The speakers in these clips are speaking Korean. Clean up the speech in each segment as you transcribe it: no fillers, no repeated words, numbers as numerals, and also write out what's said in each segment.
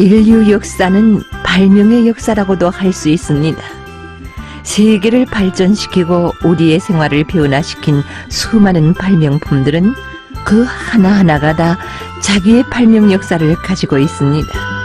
인류 역사는 발명의 역사라고도 할 수 있습니다. 세계를 발전시키고 우리의 생활을 변화시킨 수많은 발명품들은 그 하나하나가 다 자기의 발명 역사를 가지고 있습니다.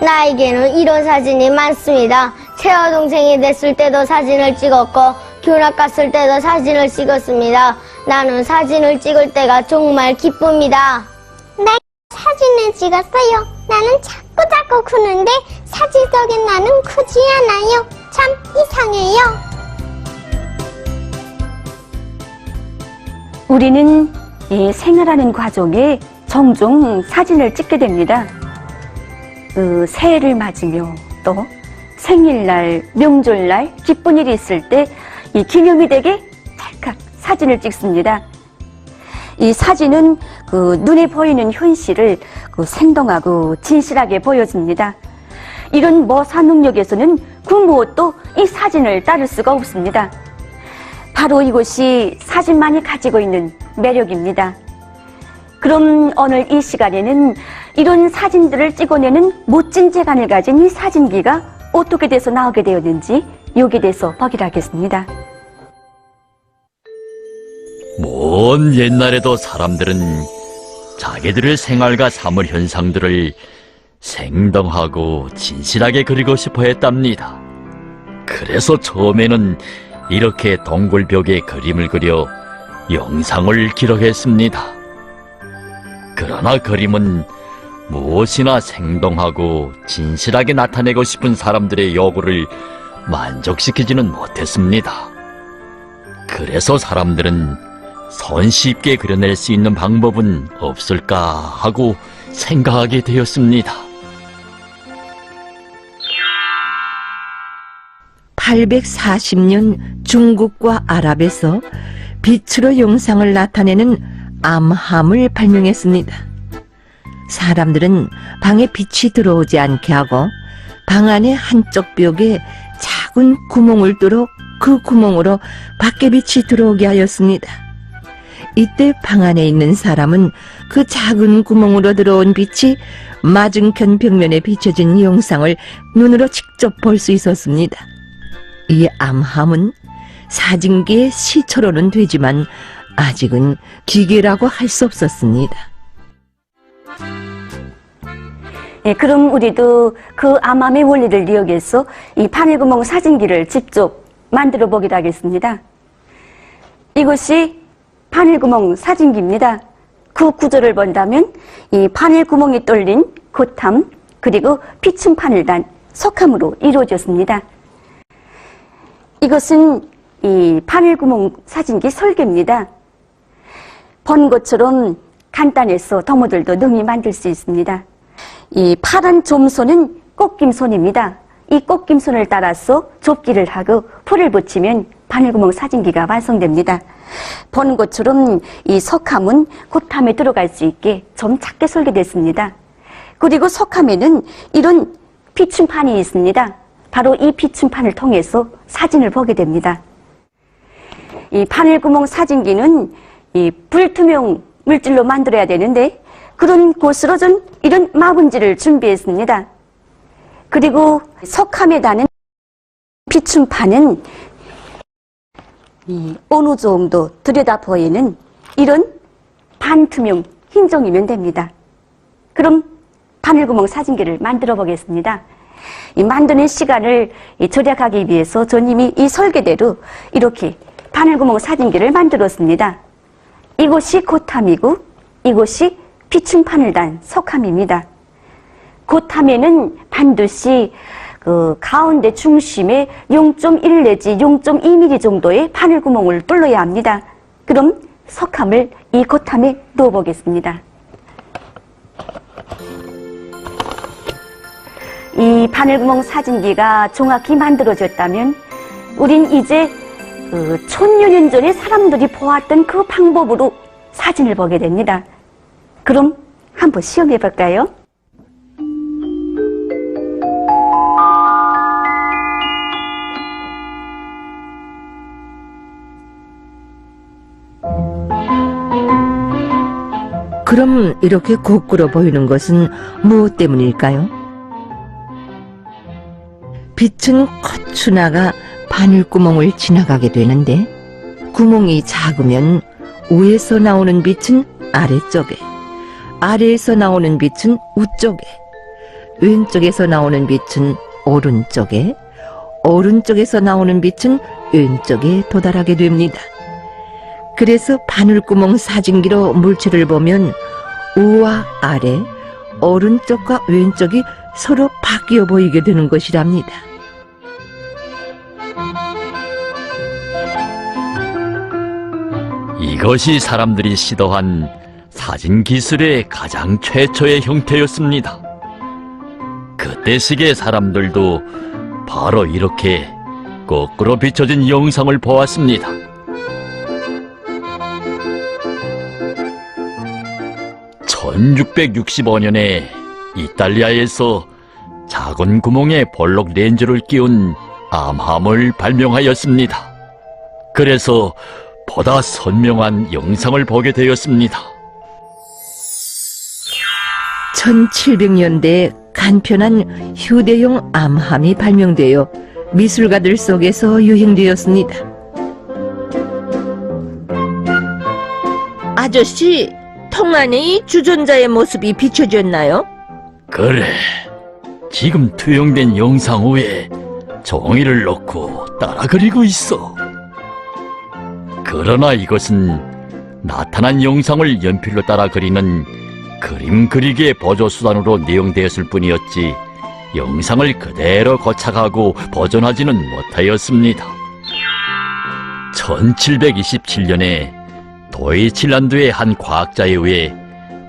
나에게는 이런 사진이 많습니다. 채화 동생이 됐을 때도 사진을 찍었고 교락 갔을 때도 사진을 찍었습니다. 나는 사진을 찍을 때가 정말 기쁩니다. 나 사진을 찍었어요. 나는 자꾸 크는데 사진 속에 나는 크지 않아요. 참 이상해요. 우리는 이 생활하는 과정에 종종 사진을 찍게 됩니다. 새해를 맞으며 또 생일날, 명절날, 기쁜 일이 있을 때 이 기념이 되게 찰칵 사진을 찍습니다. 이 사진은 눈에 보이는 현실을 생동하고 진실하게 보여줍니다. 이런 모사 능력에서는 그 무엇도 이 사진을 따를 수가 없습니다. 바로 이것이 사진만이 가지고 있는 매력입니다. 그럼 오늘 이 시간에는 이런 사진들을 찍어내는 멋진 재간을 가진 이 사진기가 어떻게 돼서 나오게 되었는지 여기에 대해서 보기로 하겠습니다. 먼 옛날에도 사람들은 자기들의 생활과 사물 현상들을 생동하고 진실하게 그리고 싶어 했답니다. 그래서 처음에는 이렇게 동굴벽에 그림을 그려 영상을 기록했습니다. 그러나 그림은 무엇이나 생동하고 진실하게 나타내고 싶은 사람들의 요구를 만족시키지는 못했습니다. 그래서 사람들은 손쉽게 그려낼 수 있는 방법은 없을까 하고 생각하게 되었습니다. 840년 중국과 아랍에서 빛으로 영상을 나타내는 암함을 발명했습니다. 사람들은 방에 빛이 들어오지 않게 하고 방 안의 한쪽 벽에 작은 구멍을 뚫어 그 구멍으로 밖에 빛이 들어오게 하였습니다. 이때 방 안에 있는 사람은 그 작은 구멍으로 들어온 빛이 맞은편 벽면에 비춰진 영상을 눈으로 직접 볼 수 있었습니다. 이 암함은 사진기의 시초로는 되지만 아직은 기계라고 할 수 없었습니다. 그럼 우리도 그 암함의 원리를 이용해서 이 바늘구멍 사진기를 직접 만들어 보기로 하겠습니다. 이것이 바늘구멍 사진기입니다. 그 구조를 본다면 이 바늘구멍이 뚫린 겉함 그리고 피층판을 단 석함으로 이루어졌습니다. 이것은 이 바늘구멍 사진기 설계입니다. 본 것처럼 간단해서 동무들도 능히 만들 수 있습니다. 이 파란 점선은 꽃김선입니다. 이 꽃김선을 따라서 좁기를 하고 풀을 붙이면 바늘구멍 사진기가 완성됩니다. 본 것처럼 이 석함은 겉함에 들어갈 수 있게 좀 작게 설계됐습니다. 그리고 석함에는 이런 비춤판이 있습니다. 바로 이 비춤판을 통해서 사진을 보게 됩니다. 이 바늘구멍 사진기는 이 불투명 물질로 만들어야 되는데 그런 곳으로 좀 이런 마분지를 준비했습니다. 그리고 석함에 다는 비춤판은 어느 정도 들여다 보이는 이런 반투명 흰종이면 됩니다. 그럼 바늘구멍 사진기를 만들어 보겠습니다. 이 만드는 시간을 절약하기 위해서 저님이 이 설계대로 이렇게 바늘구멍 사진기를 만들었습니다. 이곳이 고탐이고 이곳이 비춘판을 단 석함입니다. 고탐에는 반드시 그 가운데 중심에 0.1 내지 0.2mm 정도의 바늘구멍을 뚫어야 합니다. 그럼 석함을 이 고탐에 넣어보겠습니다. 이 바늘구멍 사진기가 정확히 만들어졌다면 우린 이제 천여 년 전에 사람들이 보았던 그 방법으로 사진을 보게 됩니다. 그럼 한번 시험해 볼까요? 그럼 이렇게 고꾸로 보이는 것은 무엇 때문일까요? 빛은 거쳐 나가 바늘구멍을 지나가게 되는데 구멍이 작으면 위에서 나오는 빛은 아래쪽에, 아래에서 나오는 빛은 우쪽에, 왼쪽에서 나오는 빛은 오른쪽에, 오른쪽에서 나오는 빛은 왼쪽에 도달하게 됩니다. 그래서 바늘구멍 사진기로 물체를 보면 우와 아래, 오른쪽과 왼쪽이 서로 바뀌어 보이게 되는 것이랍니다. 이것이 사람들이 시도한 사진 기술의 가장 최초의 형태였습니다. 그때 시기의 사람들도 바로 이렇게 거꾸로 비춰진 영상을 보았습니다. (1665년에) 이탈리아에서 작은 구멍에 볼록 렌즈를 끼운 암함을 발명하였습니다. 그래서 보다 선명한 영상을 보게 되었습니다. 1700년대에 간편한 휴대용 암함이 발명되어 미술가들 속에서 유행되었습니다. 아저씨, 통 안에 이 주전자의 모습이 비춰졌나요? 그래, 지금 투영된 영상 위에 종이를 놓고 따라 그리고 있어. 그러나 이것은 나타난 영상을 연필로 따라 그리는 그림 그리기의 보조수단으로 내용되었을 뿐이었지 영상을 그대로 고착하고 보존하지는 못하였습니다. 1727년에 도이칠란드의 한 과학자에 의해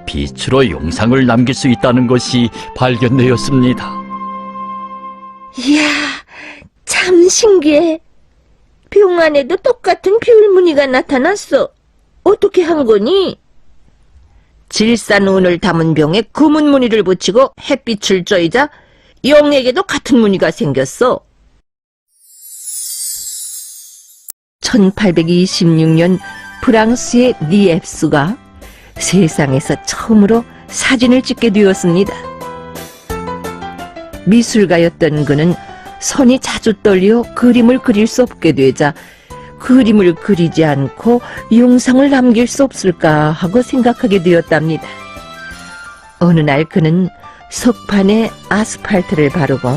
빛으로 영상을 남길 수 있다는 것이 발견되었습니다. 이야, 참 신기해. 병 안에도 똑같은 비울무늬가 나타났어. 어떻게 한 거니? 질산운을 담은 병에 검은 무늬를 붙이고 햇빛을 쬐이자 영에게도 같은 무늬가 생겼어. 1826년 프랑스의 니엡스가 세상에서 처음으로 사진을 찍게 되었습니다. 미술가였던 그는 손이 자주 떨려 그림을 그릴 수 없게 되자 그림을 그리지 않고 영상을 남길 수 없을까 하고 생각하게 되었답니다. 어느 날 그는 석판에 아스팔트를 바르고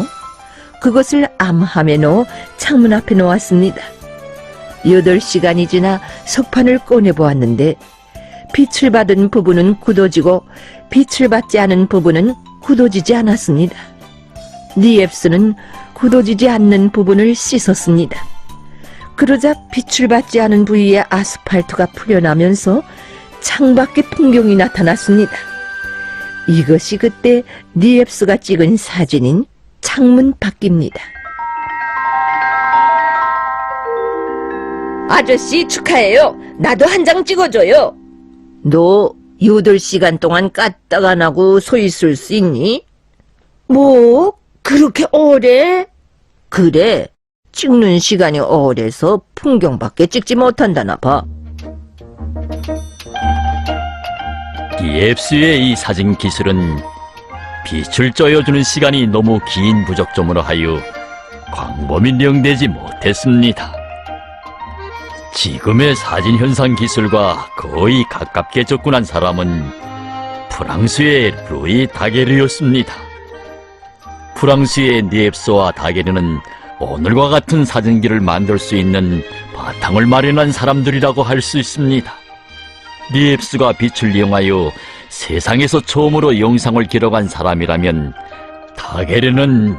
그것을 암함에 넣어 창문 앞에 놓았습니다. 8시간이 지나 석판을 꺼내보았는데 빛을 받은 부분은 굳어지고 빛을 받지 않은 부분은 굳어지지 않았습니다. 니엡스는 굳어지지 않는 부분을 씻었습니다. 그러자 빛을 받지 않은 부위의 아스팔트가 풀려나면서 창밖의 풍경이 나타났습니다. 이것이 그때 니엡스가 찍은 사진인 창문 밖입니다. 아저씨 축하해요. 나도 한 장 찍어줘요. 너 8시간 동안 까딱 안 하고 서 있을 수 있니? 뭐? 그렇게 오래? 그래. 찍는 시간이 오래서 풍경밖에 찍지 못한다나 봐. 니엡스의 이 사진 기술은 빛을 쬐어주는 시간이 너무 긴 부족점으로 하여 광범위 인용되지 못했습니다. 지금의 사진 현상 기술과 거의 가깝게 접근한 사람은 프랑스의 루이 다게르였습니다. 프랑스의 니엡스와 다게르는 오늘과 같은 사진기를 만들 수 있는 바탕을 마련한 사람들이라고 할 수 있습니다. 니엡스가 빛을 이용하여 세상에서 처음으로 영상을 기록한 사람이라면 다게르는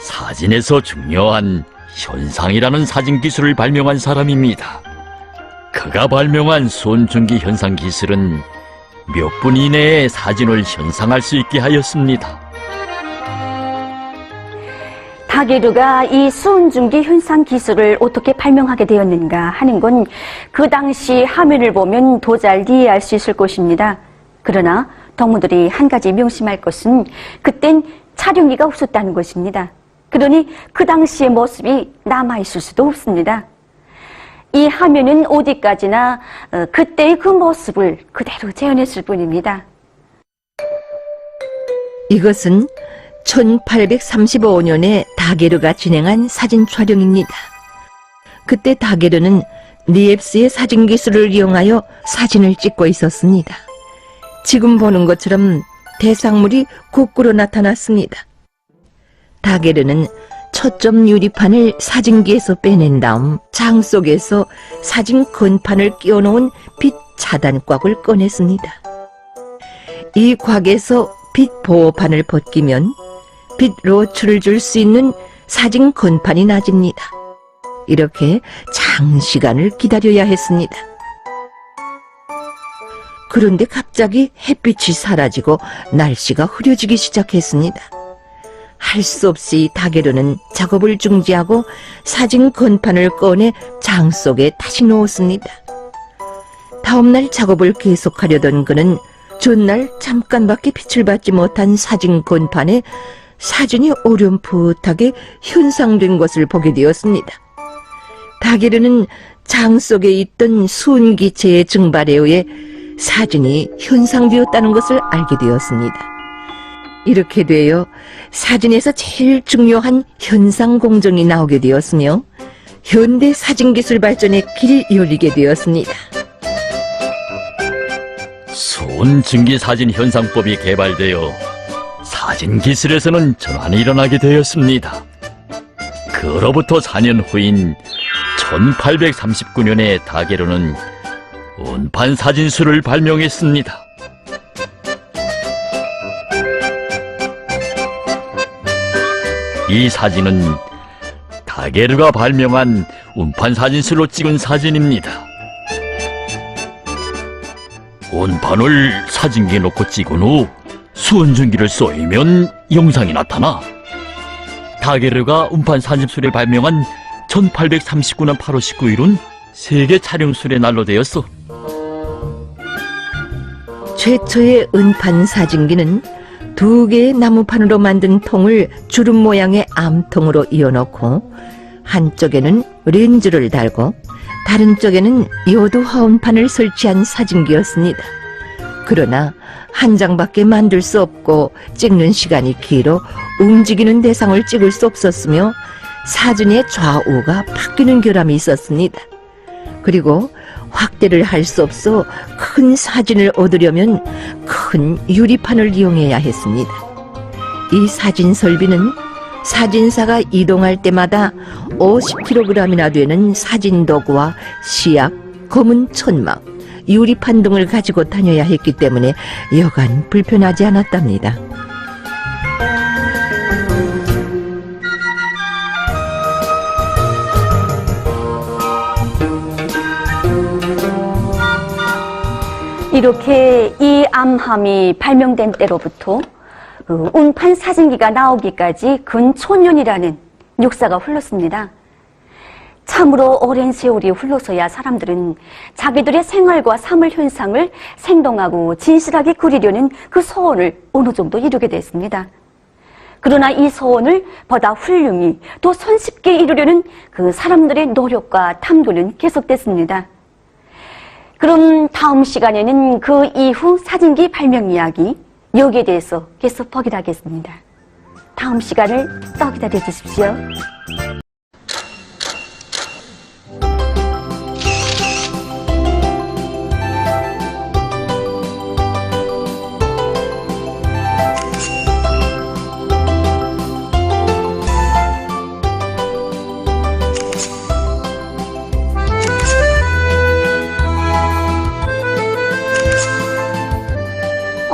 사진에서 중요한 현상이라는 사진 기술을 발명한 사람입니다. 그가 발명한 수온중기 현상 기술은 몇 분 이내에 사진을 현상할 수 있게 하였습니다. 다게르가 이 수온중기 현상 기술을 어떻게 발명하게 되었는가 하는 건 그 당시 화면을 보면 더 잘 이해할 수 있을 것입니다. 그러나 동무들이 한 가지 명심할 것은 그땐 촬영기가 없었다는 것입니다. 그러니 그 당시의 모습이 남아있을 수도 없습니다. 이 화면은 어디까지나 그때의 그 모습을 그대로 재현했을 뿐입니다. 이것은 1835년에 다게르가 진행한 사진 촬영입니다. 그때 다게르는 니엡스의 사진 기술을 이용하여 사진을 찍고 있었습니다. 지금 보는 것처럼 대상물이 거꾸로 나타났습니다. 다게르는 초점 유리판을 사진기에서 빼낸 다음 장 속에서 사진 건판을 끼워놓은 빛 차단곽을 꺼냈습니다. 이 곽에서 빛 보호판을 벗기면 빛 로출을 줄 수 있는 사진 건판이 나집니다. 이렇게 장시간을 기다려야 했습니다. 그런데 갑자기 햇빛이 사라지고 날씨가 흐려지기 시작했습니다. 할 수 없이 다게르는 작업을 중지하고 사진 건판을 꺼내 장 속에 다시 놓았습니다. 다음날 작업을 계속하려던 그는 전날 잠깐밖에 빛을 받지 못한 사진 건판에 사진이 어렴풋하게 현상된 것을 보게 되었습니다. 다게르는 장 속에 있던 수은기체의 증발에 의해 사진이 현상되었다는 것을 알게 되었습니다. 이렇게 되어 사진에서 제일 중요한 현상 공정이 나오게 되었으며 현대 사진기술 발전의 길이 열리게 되었습니다. 수온증기 사진 현상법이 개발되어 사진 기술에서는 전환이 일어나게 되었습니다. 그로부터 4년 후인 1839년에 다게르는 운판 사진술을 발명했습니다. 이 사진은 다게르가 발명한 운판 사진술로 찍은 사진입니다. 운판을 사진기에 놓고 찍은 후 수온중기를 쏘이면 영상이 나타나. 다게르가 운판 사진술을 발명한 1839년 8월 19일은 세계 촬영술의 날로 되었어. 최초의 은판 사진기는 2개의 나무판으로 만든 통을 주름 모양의 암통으로 이어놓고 한쪽에는 렌즈를 달고 다른 쪽에는 요도 화원판을 설치한 사진기였습니다. 그러나 한 장밖에 만들 수 없고 찍는 시간이 길어 움직이는 대상을 찍을 수 없었으며 사진의 좌우가 바뀌는 결함이 있었습니다. 그리고 확대를 할 수 없어 큰 사진을 얻으려면 큰 유리판을 이용해야 했습니다. 이 사진 설비는 사진사가 이동할 때마다 50kg이나 되는 사진 도구와 시약, 검은 천막, 유리판 등을 가지고 다녀야 했기 때문에 여간 불편하지 않았답니다. 이렇게 이 암함이 발명된 때로부터 운판 사진기가 나오기까지 근 천년이라는 역사가 흘렀습니다. 참으로 오랜 세월이 흘러서야 사람들은 자기들의 생활과 삶의 현상을 생동하고 진실하게 그리려는 그 소원을 어느 정도 이루게 됐습니다. 그러나 이 소원을 보다 훌륭히 더 손쉽게 이루려는 그 사람들의 노력과 탐구는 계속됐습니다. 그럼 다음 시간에는 그 이후 사진기 발명 이야기, 여기에 대해서 계속 보기로 하겠습니다. 다음 시간을 또 기다려 주십시오.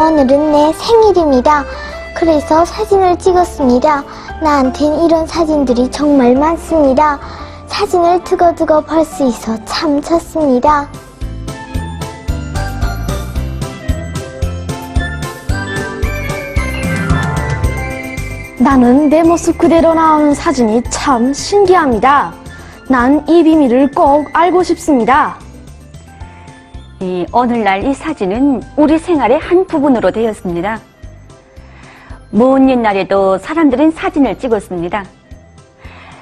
오늘은 내 생일입니다. 그래서 사진을 찍었습니다. 나한텐 이런 사진들이 정말 많습니다. 사진을 두고두고 볼 수 있어 참 좋습니다. 나는 내 모습 그대로 나오는 사진이 참 신기합니다. 난 이 비밀을 꼭 알고 싶습니다. 오늘날 이 사진은 우리 생활의 한 부분으로 되었습니다. 먼 옛날에도 사람들은 사진을 찍었습니다.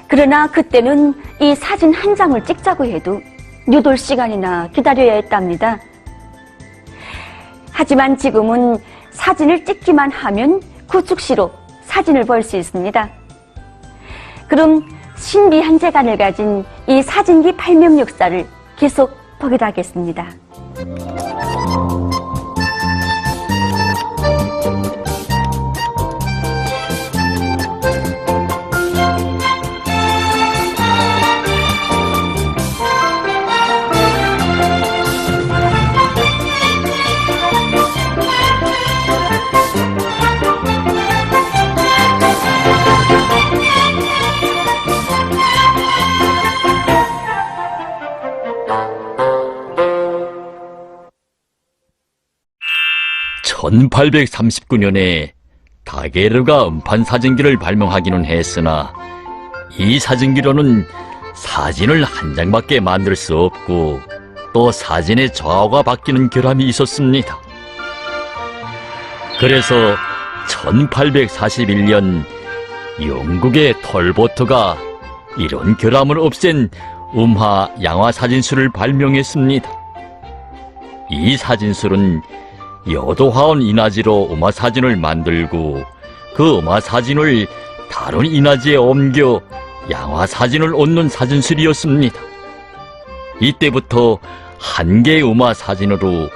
그러나 그때는 이 사진 한 장을 찍자고 해도 8시간이나 기다려야 했답니다. 하지만 지금은 사진을 찍기만 하면 구축시로 사진을 볼 수 있습니다. 그럼 신비한 재간을 가진 이 사진기 발명 역사를 계속 보기로 하겠습니다. (1839년에) 다게르가 음판 사진기를 발명하기는 했으나 이 사진기로는 사진을 한 장밖에 만들 수 없고 또 사진의 좌우가 바뀌는 결함이 있었습니다. 그래서 1841년 영국의 톨보트가 이런 결함을 없앤 음화 양화 사진술을 발명했습니다. 이 사진술은 여도화원 인화지로 음화사진을 만들고 그 음화사진을 다른 인화지에 옮겨 양화사진을 얻는 사진술이었습니다. 이때부터 한 개의 음화사진으로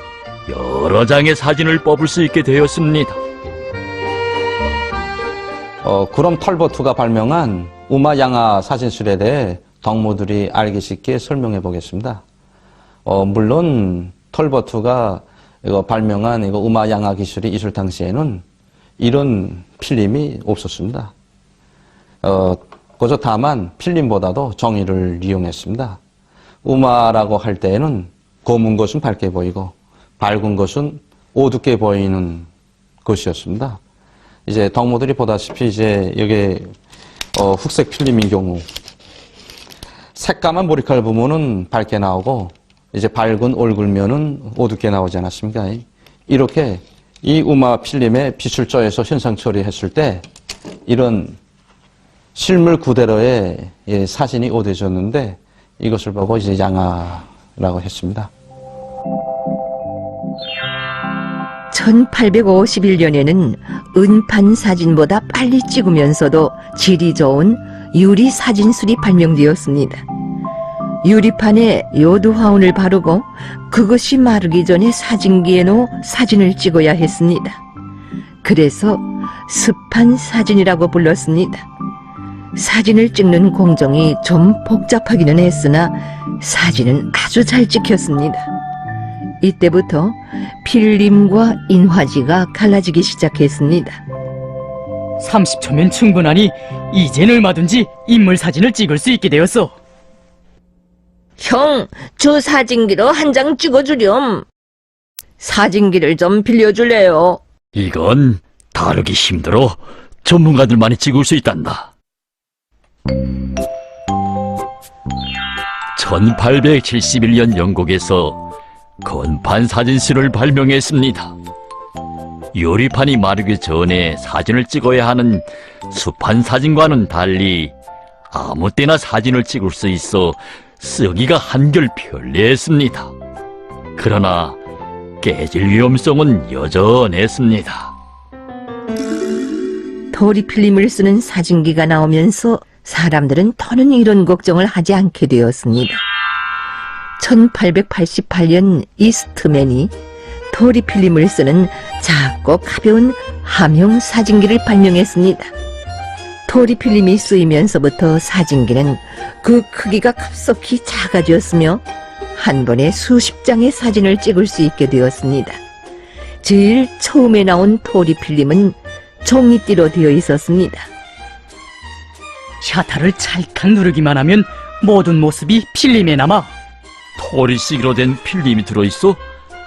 여러 장의 사진을 뽑을 수 있게 되었습니다. 그럼 털보트가 발명한 음화양화 사진술에 대해 덕모들이 알기 쉽게 설명해 보겠습니다. 물론 털보트가 이거 발명한 이거 음화양화 기술이 있을 당시에는 이런 필름이 없었습니다. 그저 다만 필름보다도 정의를 이용했습니다. 음화라고 할 때에는 검은 것은 밝게 보이고 밝은 것은 어둡게 보이는 것이었습니다. 이제 덕모들이 보다시피 이제 여기 흑색 필름인 경우 색감한 머리칼 부분은 밝게 나오고 이제 밝은 얼굴면은 어둡게 나오지 않았습니까? 이렇게 이 음화 필름에 빛을 쪼여서 현상 처리했을 때 이런 실물 그대로의 사진이 어두워졌는데 이것을 보고 이제 양화라고 했습니다. 1851년에는 은판 사진보다 빨리 찍으면서도 질이 좋은 유리 사진술이 발명되었습니다. 유리판에 요도화운을 바르고 그것이 마르기 전에 사진기에 넣어 사진을 찍어야 했습니다. 그래서 습한 사진이라고 불렀습니다. 사진을 찍는 공정이 좀 복잡하기는 했으나 사진은 아주 잘 찍혔습니다. 이때부터 필름과 인화지가 갈라지기 시작했습니다. 30초면 충분하니 이젠 얼마든지 인물 사진을 찍을 수 있게 되었어. 형, 저 사진기로 한 장 찍어주렴. 사진기를 좀 빌려줄래요? 이건 다루기 힘들어 전문가들만이 찍을 수 있단다. 1871년 영국에서 건판 사진술을 발명했습니다. 요리판이 마르기 전에 사진을 찍어야 하는 수판 사진과는 달리 아무 때나 사진을 찍을 수 있어 쓰기가 한결 편리했습니다. 그러나 깨질 위험성은 여전했습니다. 도리 필름을 쓰는 사진기가 나오면서 사람들은 더는 이런 걱정을 하지 않게 되었습니다. 1888년 이스트맨이 도리 필름을 쓰는 작고 가벼운 함형 사진기를 발명했습니다. 도리 필름이 쓰이면서부터 사진기는 그 크기가 급속히 작아졌으며 한 번에 수십 장의 사진을 찍을 수 있게 되었습니다. 제일 처음에 나온 토리 필름은 종이띠로 되어 있었습니다. 샤타를 찰칵 누르기만 하면 모든 모습이 필름에 남아. 토리식으로 된 필름이 들어있어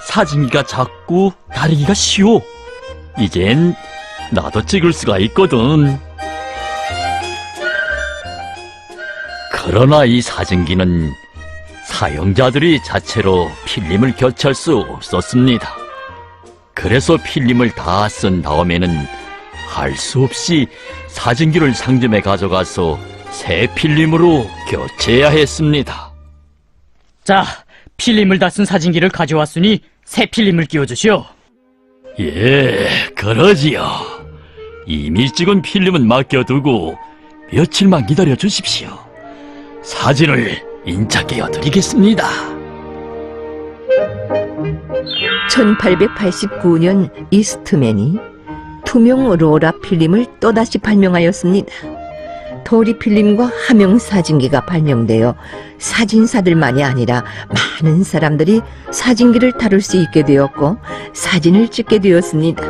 사진기가 작고 다루기가 쉬워. 이젠 나도 찍을 수가 있거든. 그러나 이 사진기는 사용자들이 자체로 필름을 교체할 수 없었습니다. 그래서 필름을 다 쓴 다음에는 할 수 없이 사진기를 상점에 가져가서 새 필름으로 교체해야 했습니다. 자, 필름을 다 쓴 사진기를 가져왔으니 새 필름을 끼워주시오. 예, 그러지요. 이미 찍은 필름은 맡겨두고 며칠만 기다려 주십시오. 사진을 인착해 드리겠습니다. 1889년 이스트맨이 투명 로라 필름을 또다시 발명하였습니다. 토리 필름과 함영 사진기가 발명되어 사진사들만이 아니라 많은 사람들이 사진기를 다룰 수 있게 되었고 사진을 찍게 되었습니다.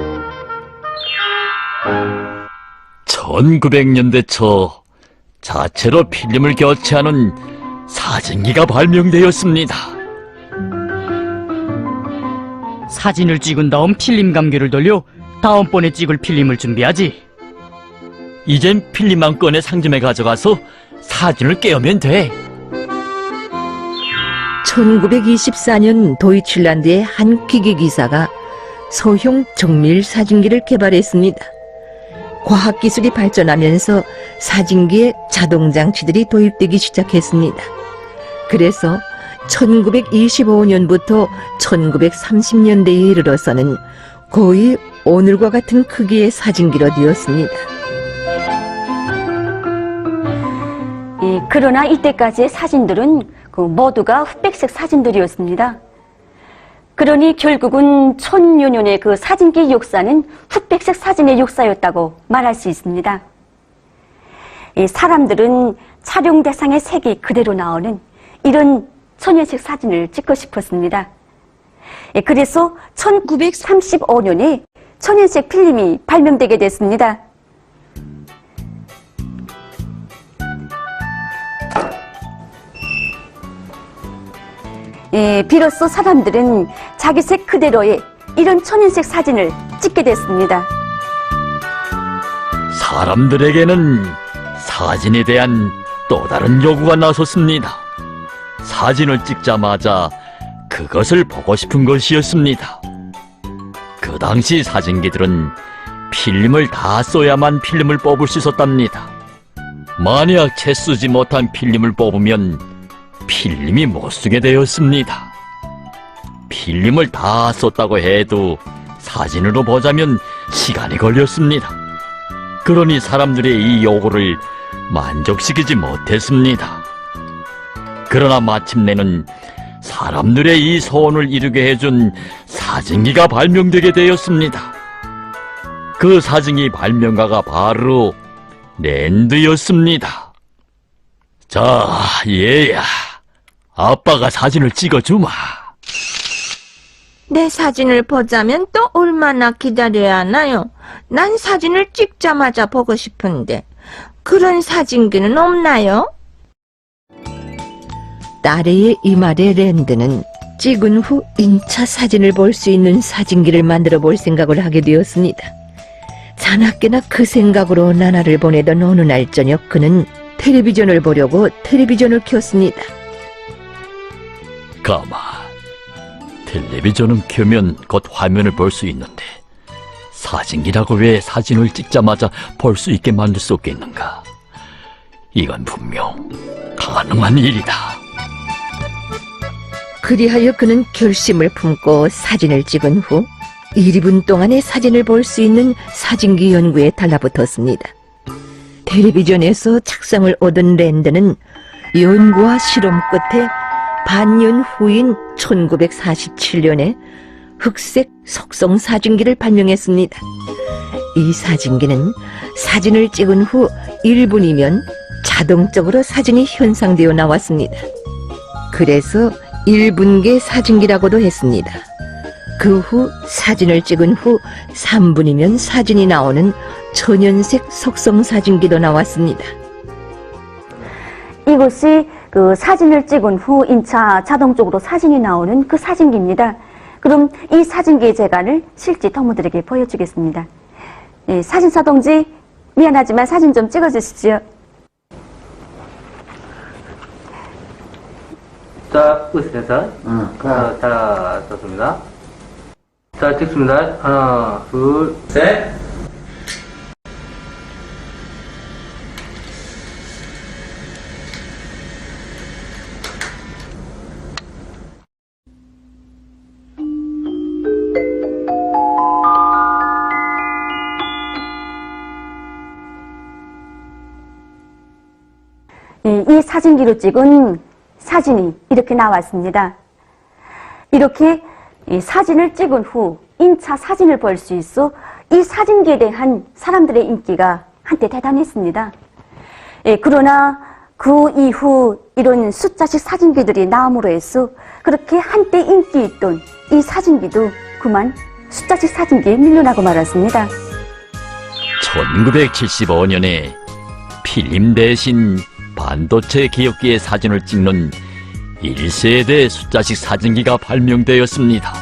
1900년대 초 자체로 필름을 교체하는 사진기가 발명되었습니다. 사진을 찍은 다음 필름 감기를 돌려 다음번에 찍을 필름을 준비하지. 이젠 필름만 꺼내 상점에 가져가서 사진을 깨우면 돼. 1924년 도이칠란드의 한 기계기사가 소형 정밀 사진기를 개발했습니다. 과학기술이 발전하면서 사진기에 자동장치들이 도입되기 시작했습니다. 그래서 1925년부터 1930년대에 이르러서는 거의 오늘과 같은 크기의 사진기로 되었습니다. 그러나 이때까지의 사진들은 모두가 흑백색 사진들이었습니다. 그러니 결국은 천여년의 그 사진기 역사는 흑백색 사진의 역사였다고 말할 수 있습니다. 사람들은 촬영 대상의 색이 그대로 나오는 이런 천연색 사진을 찍고 싶었습니다. 그래서 1935년에 천연색 필름이 발명되게 됐습니다. 비로소 사람들은 자기 색 그대로의 이런 천연색 사진을 찍게 됐습니다. 사람들에게는 사진에 대한 또 다른 요구가 나섰습니다. 사진을 찍자마자 그것을 보고 싶은 것이었습니다. 그 당시 사진기들은 필름을 다 써야만 필름을 뽑을 수 있었답니다. 만약 채 쓰지 못한 필름을 뽑으면 필름이 못 쓰게 되었습니다. 필름을 다 썼다고 해도 사진으로 보자면 시간이 걸렸습니다. 그러니 사람들의 이 요구를 만족시키지 못했습니다. 그러나 마침내는 사람들의 이 소원을 이루게 해준 사진기가 발명되게 되었습니다. 그 사진기 발명가가 바로 랜드였습니다. 자, 얘야, 아빠가 사진을 찍어주마. 내 사진을 보자면 또 얼마나 기다려야 하나요? 난 사진을 찍자마자 보고 싶은데 그런 사진기는 없나요? 딸의 이 말에 랜드는 찍은 후 인차 사진을 볼 수 있는 사진기를 만들어 볼 생각을 하게 되었습니다. 자나깨나 그 생각으로 나날을 보내던 어느 날 저녁 그는 텔레비전을 보려고 텔레비전을 켰습니다. 가만, 텔레비전은 켜면 곧 화면을 볼 수 있는데 사진기라고 왜 사진을 찍자마자 볼 수 있게 만들 수 없겠는가? 이건 분명 가능한 일이다. 그리하여 그는 결심을 품고 사진을 찍은 후 1분 동안의 사진을 볼 수 있는 사진기 연구에 달라붙었습니다. 텔레비전에서 착상을 얻은 랜드는 연구와 실험 끝에 반년 후인 1947년에 흑색 속성 사진기를 발명했습니다. 이 사진기는 사진을 찍은 후 1분이면 자동적으로 사진이 현상되어 나왔습니다. 그래서 1분계 사진기라고도 했습니다. 그 후 사진을 찍은 후 3분이면 사진이 나오는 천연색 속성 사진기도 나왔습니다. 이것이 그 사진을 찍은 후 인차 자동적으로 사진이 나오는 그 사진기입니다. 그럼 이 사진기의 재간을 실제 동무들에게 보여주겠습니다. 예, 사진사 동지, 미안하지만 사진 좀 찍어주시죠. 자, 웃으면서. 자, 좋습니다. 자, 찍습니다. 하나, 둘, 셋. 이 사진기로 찍은 사진이 이렇게 나왔습니다. 이렇게 이 사진을 찍은 후 인차 사진을 볼 수 있어 이 사진기에 대한 사람들의 인기가 한때 대단했습니다. 예, 그러나 그 이후 이런 숫자식 사진기들이 나옴으로 해서 그렇게 한때 인기 있던 이 사진기도 그만 숫자식 사진기에 밀려나고 말았습니다. 1975년에 필름 대신 반도체 기억기의 사진을 찍는 1세대 숫자식 사진기가 발명되었습니다.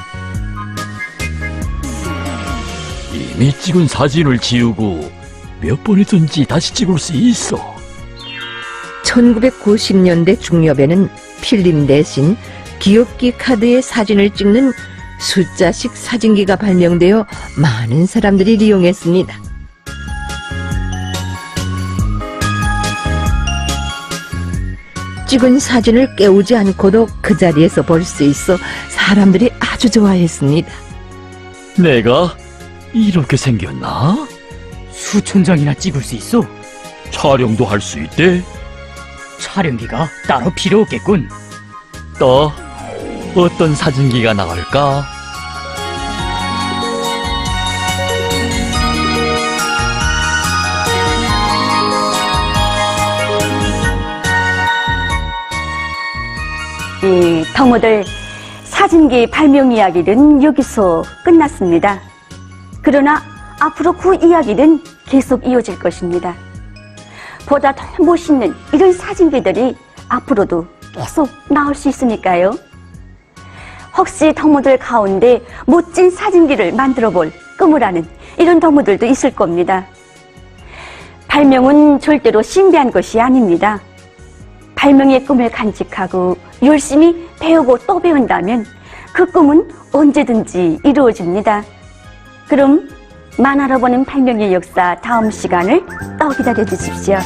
이미 찍은 사진을 지우고 몇 번이든지 다시 찍을 수 있어. 1990년대 중엽에는 필름 대신 기억기 카드의 사진을 찍는 숫자식 사진기가 발명되어 많은 사람들이 이용했습니다. 찍은 사진을 깨우지 않고도 그 자리에서 볼 수 있어 사람들이 아주 좋아했습니다. 내가 이렇게 생겼나? 수천 장이나 찍을 수 있어. 촬영도 할 수 있대? 촬영기가 따로 필요 없겠군. 또 어떤 사진기가 나올까? 이 동무들 사진기 발명 이야기는 여기서 끝났습니다. 그러나 앞으로 그 이야기는 계속 이어질 것입니다. 보다 더 멋있는 이런 사진기들이 앞으로도 계속 나올 수 있으니까요. 혹시 동무들 가운데 멋진 사진기를 만들어 볼 꿈을 하는 이런 동무들도 있을 겁니다. 발명은 절대로 신비한 것이 아닙니다. 발명의 꿈을 간직하고 열심히 배우고 또 배운다면 그 꿈은 언제든지 이루어집니다. 그럼 만화로 보는 발명의 역사 다음 시간을 또 기다려 주십시오.